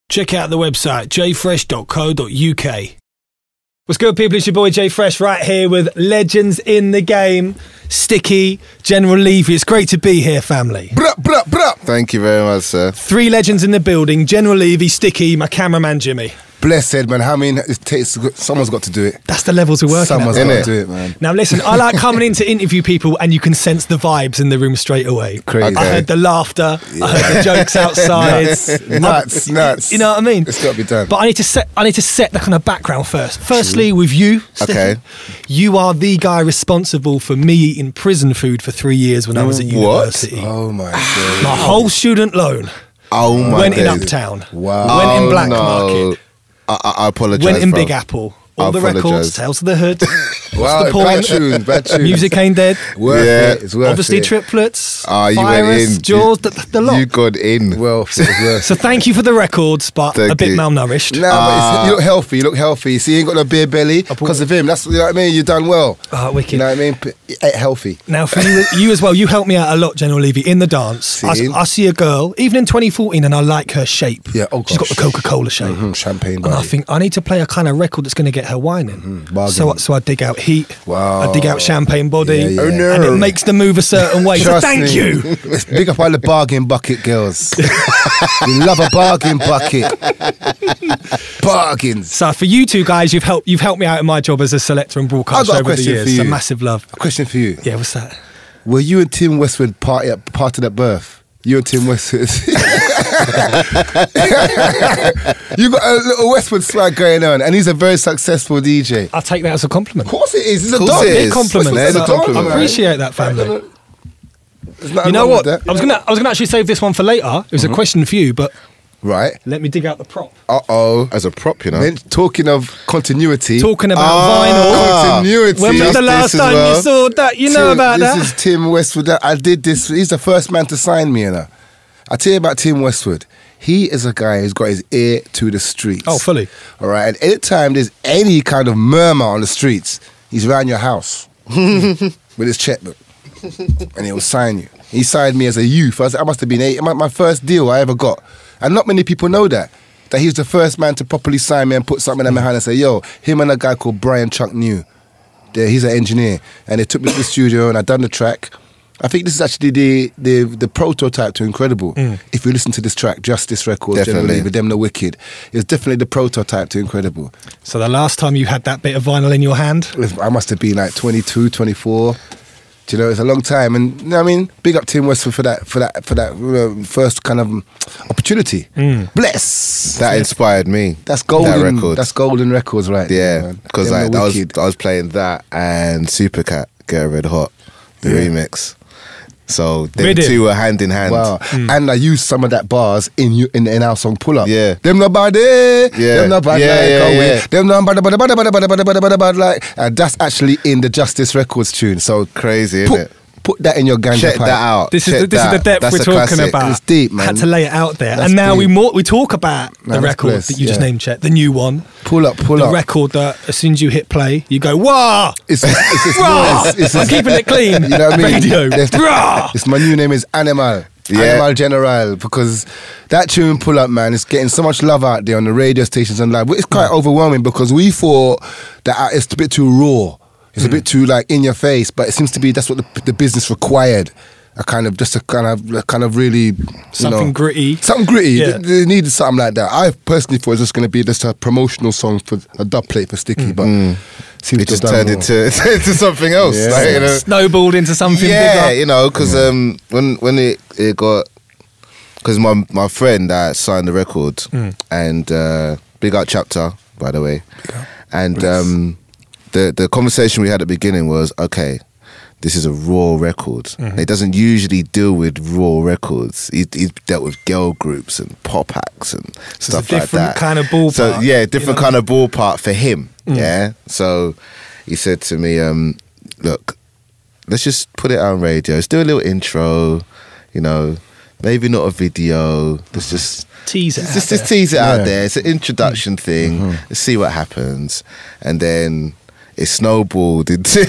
check out the website, jfresh.co.uk. What's good, people? It's your boy J Fresh right here with legends in the game, Sticky, General Levy. It's great to be here, family. Bruh, bruh, bruh. Thank you very much, sir. 3 legends in the building, General Levy, Sticky, my cameraman Jimmy. Blessed, man. I mean, someone's got to do it. That's the levels we're working Someone's at. got to do it, man. Now listen, I like coming in to interview people and you can sense the vibes in the room straight away. Crazy. I heard the laughter, I heard the jokes outside. Nuts. You know what I mean? It's got to be done. But I need to set the kind of background first. Firstly, with you, Sticky, okay. You are the guy responsible for me eating prison food for 3 years when I was at university. Oh my God. My whole student loan went in Uptown. Wow. Went in Black Market. I apologise. Went in Big Apple. All the records, Tales of the Hood. Wow, bad tune. Music Ain't Dead. It's worth Obviously, it. Triplets. You Virus, went in. Jaws, the lot. You got in. Well, so thank you for the records, but a bit malnourished. Nah, but you look healthy. See, you ain't got no beer belly because of him. That's, you know what I mean? You done well. Wicked. You know what I mean? Ate healthy. Now, for you as well, you helped me out a lot, General Levy, in the dance. I see a girl, even in 2014, and I like her shape. Yeah, she's got the Coca-Cola shape. Champagne body. And I think I need to play a kind of record that's going to get her whining. So I dig out Heat. Wow. I dig out Champagne Body. Oh, no. And it makes them move a certain way. So thank you. Big up all the bargain bucket girls. You love a bargain bucket. Bargains. So for you two guys, you've helped me out in my job as a selector and broadcaster over the years. So massive love. A question for you. Yeah, what's that? Were you and Tim Westwood part of that birth? You and Tim Westwood. You got a little Westwood swag going on, and he's a very successful DJ. I'll take that as a compliment. Of course it is. It's a big compliment. I appreciate that, family. You know what? I was gonna actually save this one for later. It was a question for you, but let me dig out the prop. As a prop, you know. Then, talking of continuity. Talking about vinyl. Continuity. When was the last time you saw that? You know about that? This is Tim Westwood. I did this. He's the first man to sign me, you know. I tell you about Tim Westwood. He is a guy who's got his ear to the streets. Oh, fully. All right. And anytime there's any kind of murmur on the streets, he's around your house with his checkbook, and he will sign you. He signed me as a youth. I must have been 8. My first deal I ever got. And not many people know that he's the first man to properly sign me and put something in my hand and say, yo, him and a guy called Brian Chuck New. He's an engineer. And they took me to the studio and I done the track. I think this is actually the prototype to Incredible. If you listen to this track, Justice Records, generally, with them the Wicked, it's definitely the prototype to Incredible. So the last time you had that bit of vinyl in your hand? I must have been like 22, 24. Do you know, it's a long time, and you know what I mean, big up Tim Westwood for that first kind of opportunity. Bless. That inspired me. That's golden. That record. That's golden records, right? Yeah, because I was playing that and Supercat, Get Red Hot, the remix. So them two were hand in hand. Wow. And I used some of that bars in our song Pull Up. Yeah. Them nobody. Yeah. Them nobody. Them nobody. Like, and that's actually in the Justice Records tune. So crazy, isn't it? Put that in your ganja Check pipe. that out. This is the depth we're talking about. It's deep, man. Had to lay it out there. That's and now we talk about the record that you just name checked, the new one. Pull Up. The record that as soon as you hit play, you go, wah! I'm keeping it clean. You know what I mean? Radio. My new name is Animal. Animal General, because that tune Pull Up, man, is getting so much love out there on the radio stations and live. It's quite overwhelming because we thought that it's a bit too raw. It's a bit too like in your face, but it seems to be that's what the business required. A kind of really something gritty. Something gritty. Yeah. They needed something like that. I personally thought it was just going to be just a promotional song for a dub plate for Sticky, but it just turned into something else. Yeah. Like, you know, snowballed into something bigger. Yeah, you know, because when it got, because my friend that signed the record and big up Chapter, by the way, and the conversation we had at the beginning was, okay, this is a raw record. It doesn't usually deal with raw records. He's dealt with girl groups and pop acts and stuff like that. Different kind of ballpark. So yeah, different kind of ballpark for him. Yeah. So he said to me, look, let's just put it on radio. Let's do a little intro, you know, maybe not a video. Let's just tease it. Just tease it out there. It's an introduction thing. Let's see what happens, and then it snowballed into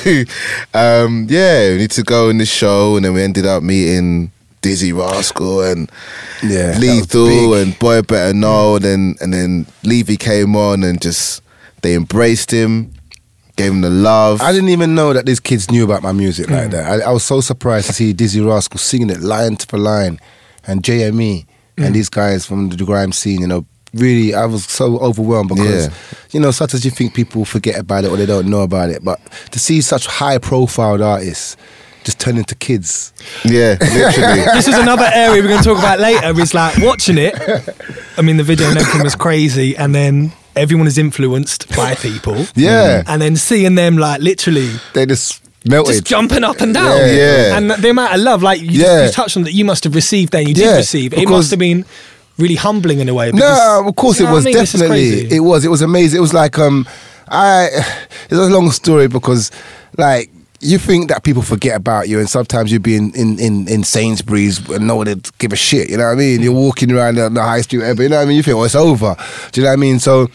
we need to go in the show, and then we ended up meeting DIzzee, Rascal, and Lethal, and Boy Better Know, and then Levy came on, and just they embraced him, gave him the love. I didn't even know that these kids knew about my music like that. I was so surprised to see DIzzee Rascal singing it line for line, and JME and these guys from the grime scene, you know. Really, I was so overwhelmed because, you know, such as you think people forget about it or they don't know about it, but to see such high-profile artists just turn into kids. Yeah, literally. This is another area we're going to talk about later, is like watching it. I mean, the video and everything was crazy, and then everyone is influenced by people. Yeah. And then seeing them, like, literally... They just... melted. Just jumping up and down. Yeah. And the amount of love, like, you touched on that you must have received there, and you did receive. It must have been... really humbling in a way. No, of course it was, definitely. It was amazing. It was like it's a long story because like you think that people forget about you, and sometimes you'd be in Sainsbury's and no one would give a shit, you know what I mean? You're walking around the high street, you know what I mean? You think, oh, it's over. Do you know what I mean? So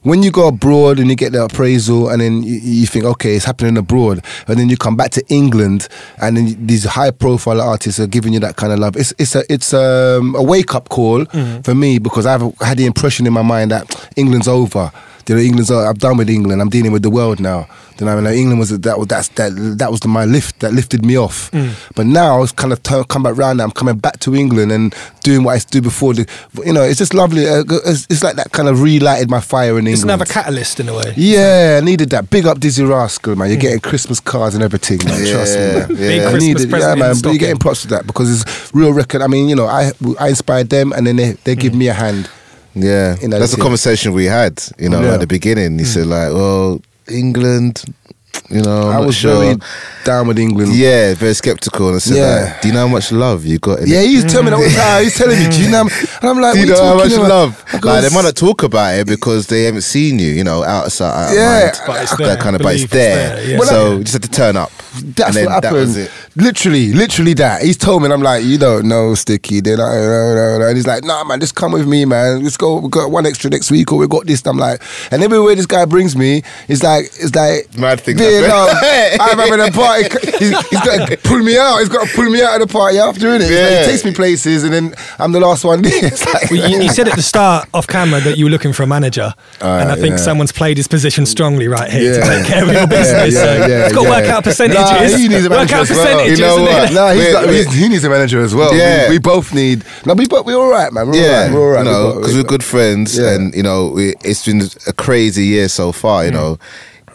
when you go abroad and you get the appraisal and then you think, okay, it's happening abroad, and then you come back to England and then these high profile artists are giving you that kind of love, it's a wake-up call for me, because I've had the impression in my mind that England's over. You know, I'm done with England. I'm dealing with the world now. You know, I mean, England was that was my lift that lifted me off. But now it's kind of come back round. Now I'm coming back to England and doing what I used to do before. You know, it's just lovely. It's like that kind of relighted my fire in England. It's another catalyst in a way. Yeah, I needed that. Big up DIzzee Rascal, man. You're getting Christmas cards and everything, man. Trust me, man. Big Christmas present, man. But you're getting props for that because it's real record. I mean, you know, I inspired them, and then they give me a hand. Yeah, that's the conversation we had, you know, at the beginning. He said like, well, England, you know, I was very down with England. Yeah, very skeptical. And I said, like, do you know how much love you got in it? He's telling me that all the time. He's telling me, do you know? And I'm like, do you know how much love? Like, they might not talk about it because they haven't seen you, you know, outside, mind. But it's there. But it's there. So you just had to turn up. That's what happened. That was it. Literally that. He's told me, and I'm like, you don't know, Sticky. They're like, no. And he's like, nah, man, just come with me, man. Let's go. We've got one extra next week, or we got this. And I'm like, and everywhere this guy brings me, it's like mad things. I'm having a party. He's got to pull me out. He's got to pull me out of the party after, innit? Like, he takes me places, and then I'm the last one there. Like, well, you said at the start off camera that you were looking for a manager, and I think someone's played his position strongly right here to take care of your business. It's got to work out percentages. Nah, he needs a manager as well. You know what? Nah, he needs a manager as well. Yeah. We both need. No, we're all right, man. We're all right. Because we're good friends, and you know, it's been a crazy year so far. You know.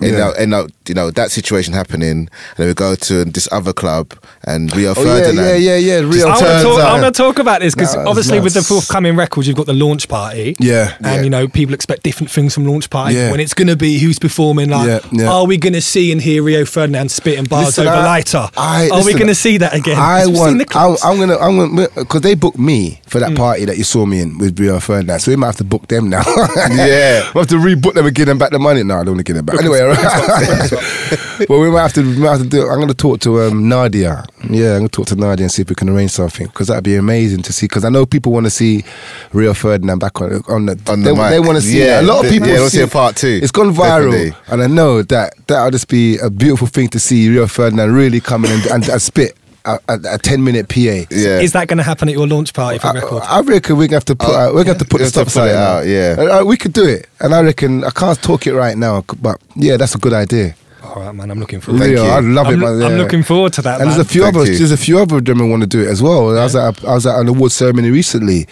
And you know that situation happening, and then we go to this other club and Rio Ferdinand. Rio. I'm going to talk about this because obviously with the forthcoming records, you've got the launch party. And you know, people expect different things from launch party. When it's going to be who's performing, like, are we going to see and hear Rio Ferdinand spitting bars over lighter? Are we going to see that again? I'm going to because they booked me for that party that you saw me in with Rio Ferdinand, so we might have to book them now. We have to rebook them and give them back the money. No, I don't want to give them back. Anyway. Well, we might have to do it. I'm going to talk to Nadia. Yeah, I'm going to talk to Nadia and see if we can arrange something, because that'd be amazing to see. Because I know people want to see Rio Ferdinand back on the mic. They want to see it. A lot of people want to see a part two. It's gone viral, and I know that'll just be a beautiful thing to see Rio Ferdinand really come in and spit a 10-minute PA. Is that going to happen at your launch party for record? I reckon we're going to have to put the stop sign out. We could do it, and I reckon I can't talk it right now, but yeah, that's a good idea. All right, man, I'm looking forward to it. I love it, man. I'm looking forward to that, and there's a few other of them who want to do it as well. I was at an award ceremony recently,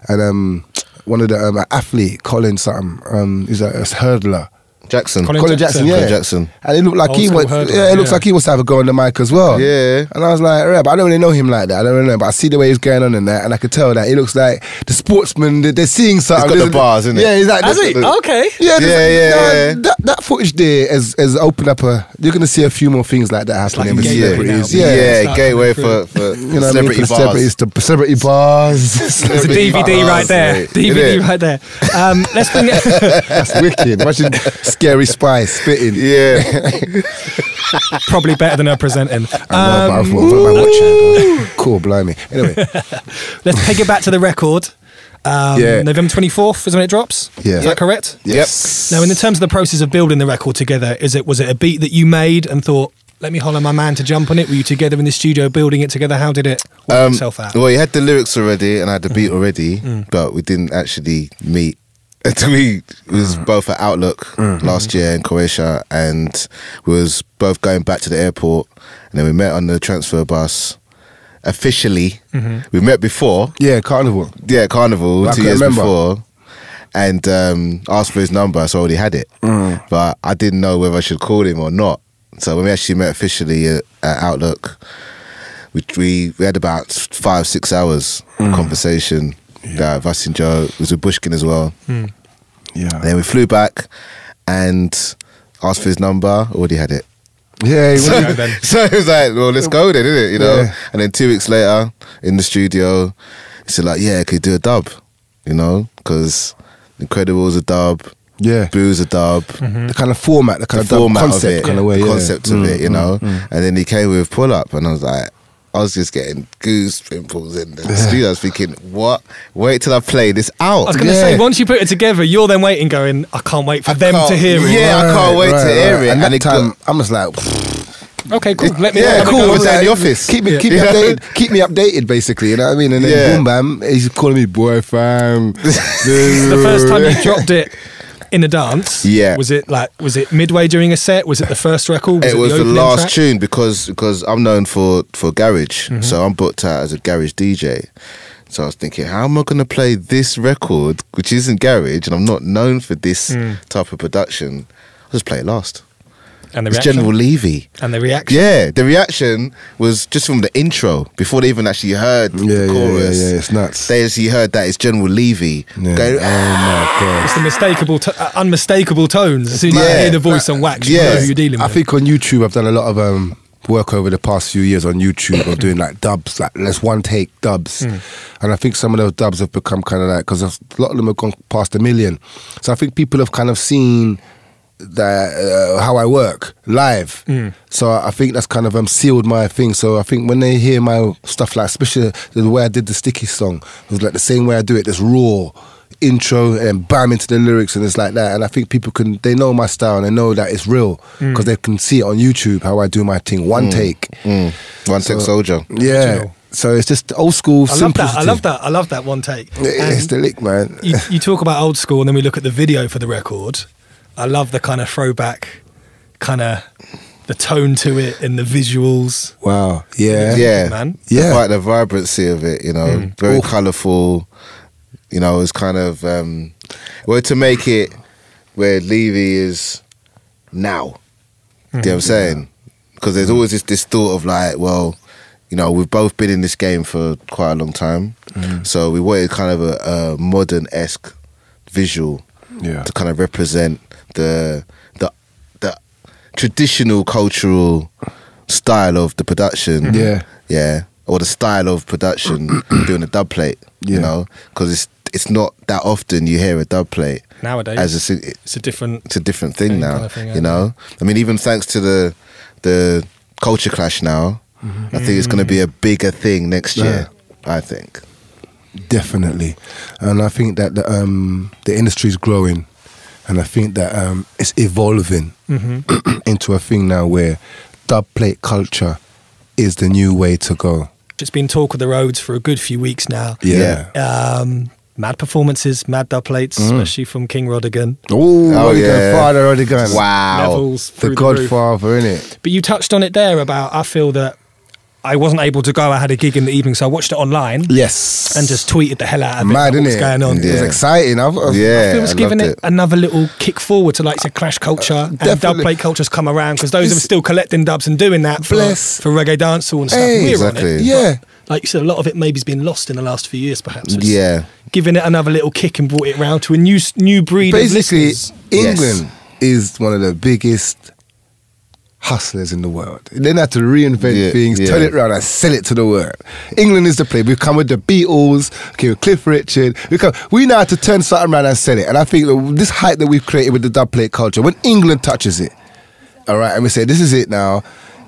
and one of the athlete, Colin something, he's a hurdler. Colin Jackson. And it looked like he looks like he wants to have a go on the mic as well. Yeah. And I was like, but I don't really know him like that. I don't really know, but I see the way he's going on in that, and I could tell that he looks like the sportsman. They're seeing something. He's got the bars, isn't it? Yeah, he's like. Has he? Okay. Yeah. That footage there has opened up you're going to see a few more things like that happening with celebrities. Gateway for celebrity bars. Celebrity bars. There's a DVD right there. DVD right there. Let's bring it. That's wicked. Imagine Scary Spice spitting. Probably better than her presenting. I thought cool, blimey. Anyway, let's take it back to the record. November 24th is when it drops. Is that correct? Yes. Now, in the terms of the process of building the record together, was it a beat that you made and thought, let me holler my man to jump on it? Were you together in the studio building it together? How did it work itself out? Well, he had the lyrics already and I had the beat already, but we didn't actually meet. We was both at Outlook last year in Croatia, and we was both going back to the airport, and then we met on the transfer bus. Officially, we met before. Yeah, Carnival. Yeah, Carnival, 2 years before. And asked for his number, so I already had it. But I didn't know whether I should call him or not. So when we actually met officially at Outlook, we had about 5-6 hours conversation. Us and Joe was with Bushkin as well. Yeah. And then we flew back and asked for his number. Already had it. Yeah. So it was like, well, let's go then, innit? You know. Yeah. And then 2 weeks later, in the studio, he said like, yeah, could you do a dub? You know, because Incredible's a dub. Yeah, Boo's a dub. The kind of format, the kind of format concept of it, kind of way. The concept of it, you know. And then he came with Pull Up, and I was like, I was just getting goose pimples in the studio. I was thinking, what? Wait till I play this out. I was going to say, once you put it together, you're then waiting, going, I can't wait for them to hear it. Yeah, I can't wait to hear it. And that time, I'm just like, okay, cool. Let me cool. I was in the office. Keep me updated. Keep me updated, basically. You know what I mean? And then boom, bam, he's calling me boy, fam. The first time you dropped it in a dance, was it midway during a set? Was it the first record? It was the last tune because I'm known for garage, so I'm booked out as a garage DJ. So I was thinking, how am I going to play this record, which isn't garage, and I'm not known for this type of production? I'll just play it last. And the it's reaction? General Levy. And the reaction? Yeah, the reaction was just from the intro, before they even actually heard the chorus. Yeah, it's nuts. They actually heard that it's General Levy. Yeah. Going, oh my God. It's the unmistakable tones. As soon as you hear the voice on wax, you know who you're dealing with. I think on YouTube, I've done a lot of work over the past few years on YouTube of doing like dubs, like let's one take dubs. And I think some of those dubs have become kind of like, because a lot of them have gone past 1 million. So I think people have kind of seen that how I work live. So I think that's kind of sealed my thing. So I think when they hear my stuff, like especially the way I did the Sticky song, it was like the same way I do it, this raw intro and bam into the lyrics, and it's like that. And I think people they know my style and they know that it's real because they can see it on YouTube how I do my thing. One take. One take soldier. Yeah. So it's just old school simplicity. I love that one take. It's the lick, man. You talk about old school, and then we look at the video for the record. I love the kind of throwback, kind of the tone to it and the visuals. Wow. Yeah. Yeah. Man. Yeah. The vibrancy of it, you know, very colourful. You know, it's kind of, to make it where Levy is now. Do you know what I'm saying? Because there's always this thought of like, well, you know, we've both been in this game for quite a long time. So we wanted kind of a modern-esque visual to kind of represent the traditional cultural style of the production, or the style of production doing a dub plate, you know, because it's not that often you hear a dub plate nowadays. It's a different thing now, kind of thing, you know. I mean, even thanks to the culture clash now, I think it's going to be a bigger thing next year. I think definitely, and I think that the industry is growing. And I think that it's evolving into a thing now where dub plate culture is the new way to go. It's been talk of the roads for a good few weeks now. Yeah. Mad performances, mad dub plates, especially from King Rodigan. Father Rodigan. Wow. Levels the Godfather, innit? But you touched on it there about, I feel that I wasn't able to go. I had a gig in the evening, so I watched it online. Yes. And just tweeted the hell out of Mad, it. What's going on? It was exciting. I feel it's giving it another little kick forward to, like, say, Clash culture. And dub plate culture's come around, because those of us still collecting dubs and doing that for reggae dancehall and stuff. We're on it. Yeah. Like you said, a lot of it maybe's been lost in the last few years, perhaps. Yeah. Giving it another little kick and brought it round to a new breed of listeners. England is one of the biggest hustlers in the world. They don't have to reinvent things, turn it around and sell it to the world. England is the place. We come with the Beatles, with Cliff Richard. We know how to turn something around and sell it. And I think this hype that we've created with the dub plate culture, when England touches it, all right, and we say, this is it now,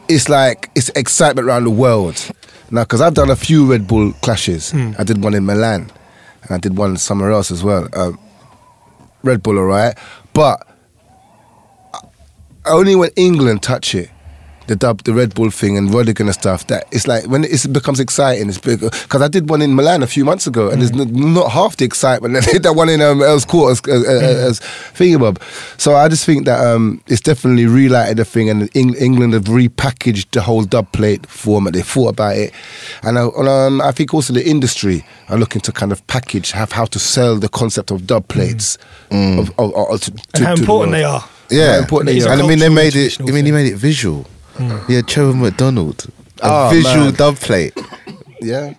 it's like, it's excitement around the world. Now, because I've done a few Red Bull clashes. I did one in Milan, and I did one somewhere else as well. Red Bull, all right? But only when England touch it the Red Bull thing and Rodigan and stuff, that it's like when it becomes exciting, it's big. Because I did one in Milan a few months ago, and there's not half the excitement that that one in Earl's Court as Thingy-bob. So I just think that it's definitely relighted the thing, and England have repackaged the whole dub plate format. They thought about it, and I think also the industry are looking to kind of package, how to sell the concept of dub plates, and how important they are. Yeah, and I mean they made it. I mean he made it visual. Yeah, Trevor McDonald, a visual dub plate. Yeah.